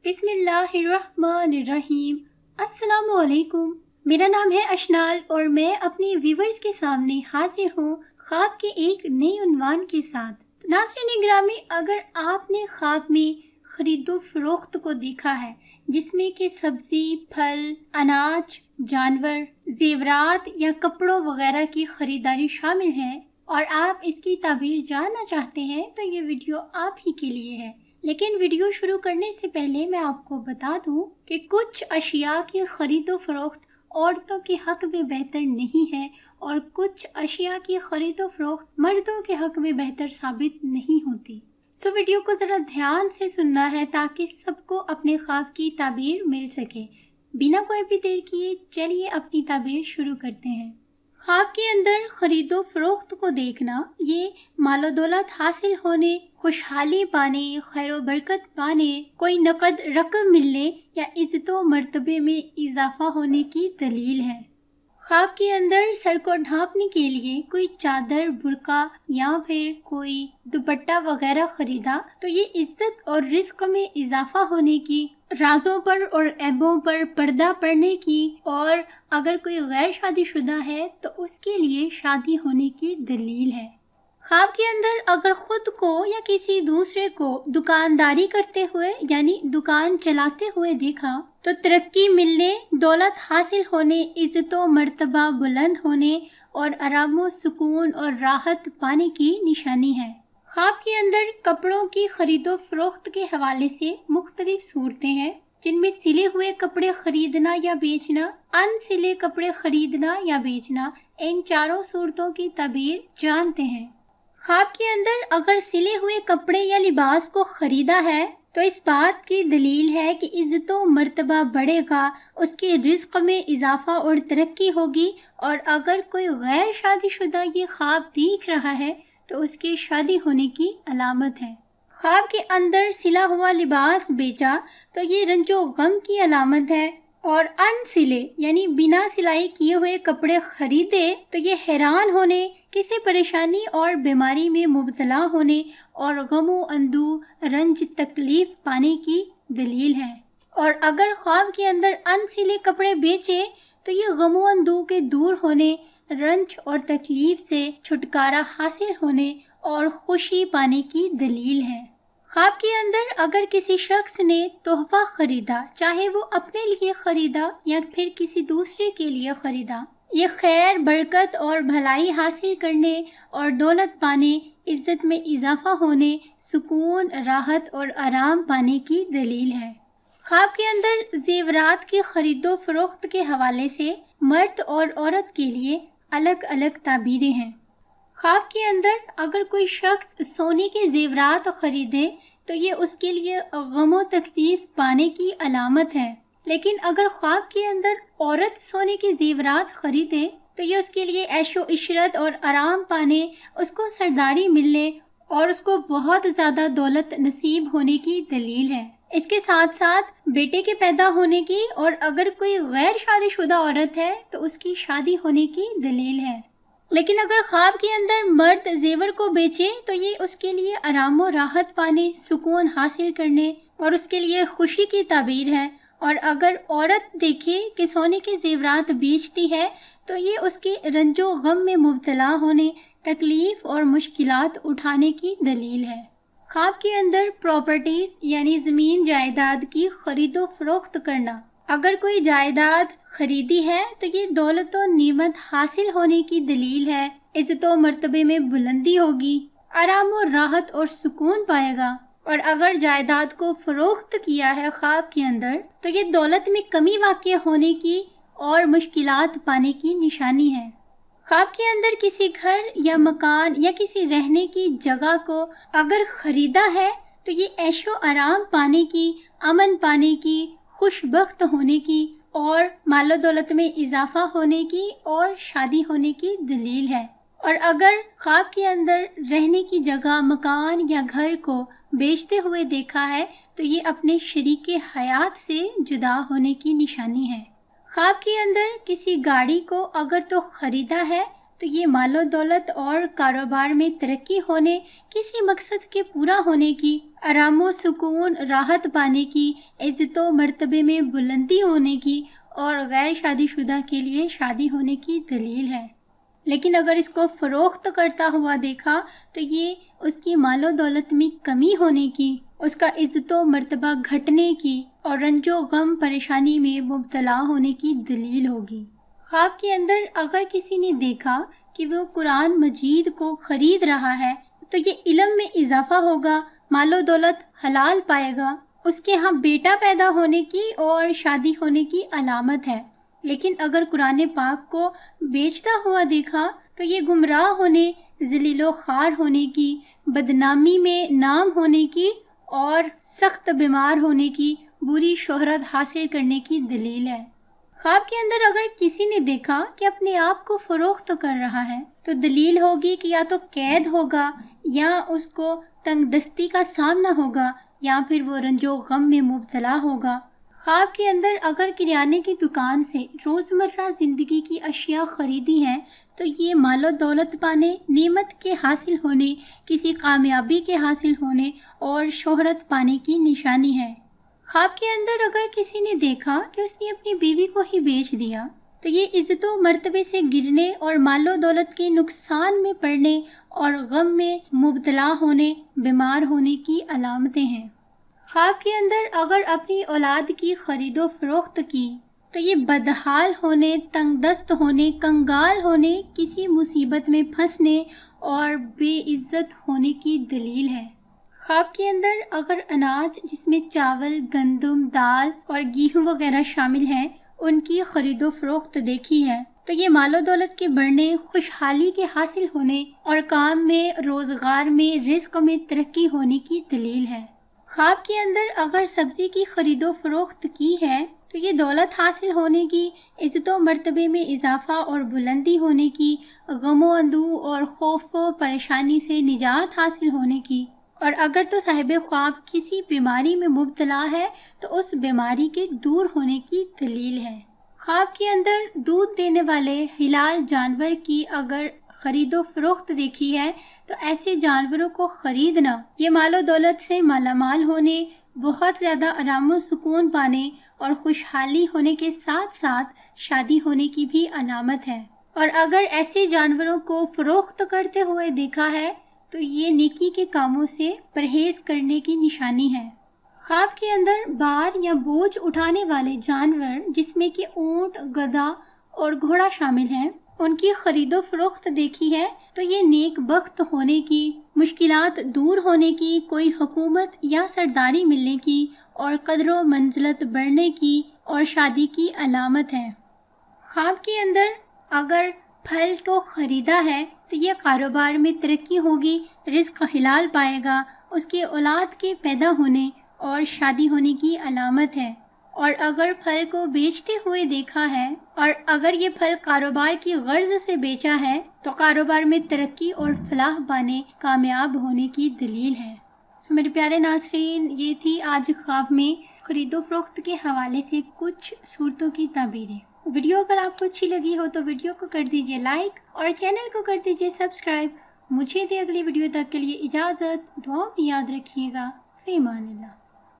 बिस्मिल्लाहिर्रहमानिर्रहीम। अस्सलाम वालेकुम। मेरा नाम है अशनाल और मैं अपने व्यूवर्स के सामने हाजिर हूँ ख्वाब के एक नए उन्वान के साथ। तो नाज़रीन ग्रामी, अगर आपने ख्वाब में खरीदो फरोख्त को देखा है जिसमें कि सब्जी, फल, अनाज, जानवर, जेवरात या कपड़ों वगैरह की खरीदारी शामिल है और आप इसकी ताबीर जानना चाहते हैं तो ये वीडियो आप ही के लिए है। लेकिन वीडियो शुरू करने से पहले मैं आपको बता दूं कि कुछ अशिया की खरीदो फरोख्त औरतों के हक में बेहतर नहीं है और कुछ अशिया की खरीदो फरोख्त मर्दों के हक में बेहतर साबित नहीं होती। सो वीडियो को ज़रा ध्यान से सुनना है ताकि सबको अपने ख्वाब की ताबीर मिल सके। बिना कोई भी देर किए चलिए अपनी ताबीर शुरू करते हैं। ख्वाब के अंदर खरीदो फरोख्त को देखना ये मालो दौलत हासिल होने, खुशहाली पाने, खैर बरकत पाने, कोई नकद रकम मिलने या इज्जतो मर्तबे में इजाफा होने की दलील है। ख्वाब के अंदर सर को ढांपने के लिए कोई चादर, बुर्का या फिर कोई दुपट्टा वगैरह खरीदा तो ये इज्जत और रिस्क में इजाफा होने की, राजों पर और ऐबों पर पर्दा पड़ने की और अगर कोई गैर शादीशुदा है तो उसके लिए शादी होने की दलील है। ख्वाब के अंदर अगर खुद को या किसी दूसरे को दुकानदारी करते हुए यानी दुकान चलाते हुए देखा तो तरक्की मिलने, दौलत हासिल होने, इज्जतो मर्तबा बुलंद होने और आराम सुकून और राहत पाने की निशानी है। ख्वाब के अंदर कपड़ों की खरीदो फरोख्त के हवाले से मुख्तलिफ सूरतें हैं जिनमें सिले हुए कपड़े खरीदना या बेचना, अनसिले कपड़े खरीदना या बेचना, इन चारों सूरतों की ताबीर जानते हैं। ख्वाब के अंदर अगर सिले हुए कपड़े या लिबास को खरीदा है तो इस बात की दलील है कि इज्जतो मर्तबा बढ़ेगा, उसके रिज्क में इजाफा और तरक्की होगी और अगर कोई गैर शादीशुदा ये ख्वाब देख रहा है तो उसकी शादी होने की अलामत है। ख्वाब के अंदर सिला हुआ लिबास बेचा तो ये रंजो गम की अलामत है और अनसिले यानी बिना सिलाई किए हुए कपड़े खरीदे तो ये हैरान होने, किसी परेशानी और बीमारी में मुब्तला होने और गमो अंदू, रंज, तकलीफ पाने की दलील है। और अगर ख्वाब के अंदर अनसिले कपड़े बेचे तो ये गमो अंदू के दूर होने, रंज और तकलीफ से छुटकारा हासिल होने और खुशी पाने की दलील है। ख्वाब के अंदर अगर किसी शख्स ने तोहफा खरीदा, चाहे वो अपने लिए खरीदा या फिर किसी दूसरे के लिए खरीदा, ये खैर, बरकत और भलाई हासिल करने और दौलत पाने, इज्जत में इजाफा होने, सुकून, राहत और आराम पाने की दलील है। ख्वाब के अंदर जेवरात की खरीदो फरोख्त के हवाले से मर्द और औरत के लिए अलग अलग ताबीरें हैं। ख्वाब के अंदर अगर कोई शख्स सोने के जेवरात खरीदे तो ये उसके लिए गमो तकलीफ पाने की अलामत है, लेकिन अगर ख्वाब के अंदर औरत सोने के जेवरात खरीदे तो ये उसके लिए ऐशो इशरत और आराम पाने, उसको सरदारी मिलने और उसको बहुत ज़्यादा दौलत नसीब होने की दलील है। इसके साथ साथ बेटे के पैदा होने की और अगर कोई गैर शादीशुदा औरत है तो उसकी शादी होने की दलील है। लेकिन अगर ख्वाब के अंदर मर्द जेवर को बेचे तो ये उसके लिए आराम और राहत पाने, सुकून हासिल करने और उसके लिए खुशी की ताबीर है। और अगर औरत देखे कि सोने के जेवरात बेचती है तो ये उसके रंजो गम में मुब्तला होने, तकलीफ और मुश्किलात उठाने की दलील है। ख्वाब के अंदर प्रॉपर्टीज यानी ज़मीन जायदाद की खरीदो फरोख्त करना, अगर कोई जायदाद खरीदी है तो ये दौलत और नीमत हासिल होने की दलील है, इज्जतो मर्तबे में बुलंदी होगी, आराम और राहत और सुकून पाएगा। और अगर जायदाद को फरोख्त किया है ख्वाब के अंदर तो ये दौलत में कमी वाक़या होने की और मुश्किलात पाने की निशानी है। ख्वाब के अंदर किसी घर या मकान या किसी रहने की जगह को अगर खरीदा है तो ये ऐशो आराम पाने की, अमन पाने की, खुशबख्त होने की और मालो दौलत में इजाफा होने की और शादी होने की दलील है। और अगर ख्वाब के अंदर रहने की जगह, मकान या घर को बेचते हुए देखा है तो ये अपने शरीके हयात से जुदा होने की निशानी है। ख्वाब के अंदर किसी गाड़ी को अगर तो खरीदा है तो ये मालो दौलत और कारोबार में तरक्की होने, किसी मकसद के पूरा होने की, आराम व सुकून, राहत पाने की, इज़्ज़त व मर्तबे में बुलंदी होने की और गैर शादीशुदा के लिए शादी होने की दलील है। लेकिन अगर इसको फ़रोख्त करता हुआ देखा तो ये उसकी मालो दौलत में कमी होने की, उसका इज़्ज़त व मर्तबा घटने की और रंजो गम परेशानी में मुब्तला होने की दलील होगी। ख्वाब के अंदर अगर किसी ने देखा कि वो कुरान मजीद को ख़रीद रहा है तो ये इल्म में इजाफा होगा, मालो दौलत हलाल पाएगा, उसके यहाँ बेटा पैदा होने की और शादी होने की अलामत है। लेकिन अगर कुरान पाक को बेचता हुआ देखा तो ये गुमराह होने, ज़लीलो ख़ार होने की, बदनामी में नाम होने की और सख्त बीमार होने की, बुरी शोहरत हासिल करने की दलील है। ख्वाब के अंदर अगर किसी ने देखा कि अपने आप को फ़रोख्त कर रहा है तो दलील होगी कि या तो कैद होगा या उसको तंगदस्ती का सामना होगा या फिर वो रंजो गम में मुब्तला होगा। ख्वाब के अंदर अगर किराने की दुकान से रोज़मर्रा ज़िंदगी की अशिया ख़रीदी हैं तो ये मालो दौलत पाने, नेमत के हासिल होने, किसी कामयाबी के हासिल होने और शोहरत पाने की निशानी है। ख्वाब के अंदर अगर किसी ने देखा कि उसने अपनी बीवी को ही बेच दिया तो ये इज़्ज़त व मर्तबे से गिरने और मालो दौलत के नुकसान में पड़ने और गम में मुब्तला होने, बीमार होने की अलामतें हैं। ख्वाब के अंदर अगर अपनी औलाद की ख़रीदो फ़रोख्त की तो ये बदहाल होने, तंगदस्त होने, कंगाल होने, किसी मुसीबत में फंसने और बेइज्जत होने की दलील है। ख्वाब के अंदर अगर अनाज जिसमें चावल, गंदम, दाल और गेहूँ वगैरह शामिल हैं उनकी ख़रीदो फ़रोख्त देखी है तो ये मालो दौलत के बढ़ने, खुशहाली के हासिल होने और काम में, रोज़गार में, रिज़्क़ में तरक्की होने की दलील है। ख्वाब के अंदर अगर सब्ज़ी की ख़रीदो फ़रोख्त की है तो ये दौलत हासिल होने की, इज़्ज़त व मर्तबे में इजाफ़ा और बुलंदी होने की, गम व अंदू और खौफ व परेशानी से निजात हासिल होने की, और अगर तो साहिब ख्वाब किसी बीमारी में मुब्तला है तो उस बीमारी के दूर होने की दलील है। ख्वाब के अंदर दूध देने वाले हिलाल जानवर की अगर ख़रीदो फ़रोख्त देखी है तो ऐसे जानवरों को ख़रीदना ये मालो दौलत से मालामाल होने, बहुत ज़्यादा आराम व सुकून पाने और खुशहाली होने के साथ साथ शादी होने की भी अलामत है। और अगर ऐसे जानवरों को फ़रोख्त करते हुए देखा है तो ये नेकी के कामों से परहेज़ करने की निशानी है। ख्वाब के अंदर भार या बोझ उठाने वाले जानवर जिसमें कि ऊँट, गधा और घोड़ा शामिल हैं उनकी ख़रीदो फ़रोख्त देखी है तो ये नेक बख्त होने की, मुश्किलात दूर होने की, कोई हुकूमत या सरदारी मिलने की और कदर मंजिलत बढ़ने की और शादी की अलामत है। ख्वाब के अंदर अगर फल को ख़रीदा है तो ये कारोबार में तरक्की होगी, रिज़्क़ हिलाल पाएगा, उसके औलाद के पैदा होने और शादी होने की अलामत है। और अगर फल को बेचते हुए देखा है और अगर ये फल कारोबार की गर्ज से बेचा है तो कारोबार में तरक्की और फलाह पाने, कामयाब होने की दलील है। सो मेरे प्यारे नाज़रीन, ये थी आज ख्वाब में ख़रीदो फ़रोख्त के हवाले से कुछ सूरतों की ताबीरें। वीडियो अगर आपको अच्छी लगी हो तो वीडियो को कर दीजिए लाइक और चैनल को कर दीजिए सब्सक्राइब। मुझे दी अगली वीडियो तक के लिए इजाज़त। दुआ में याद रखिएगा। फ़ी अमानिल्लाह।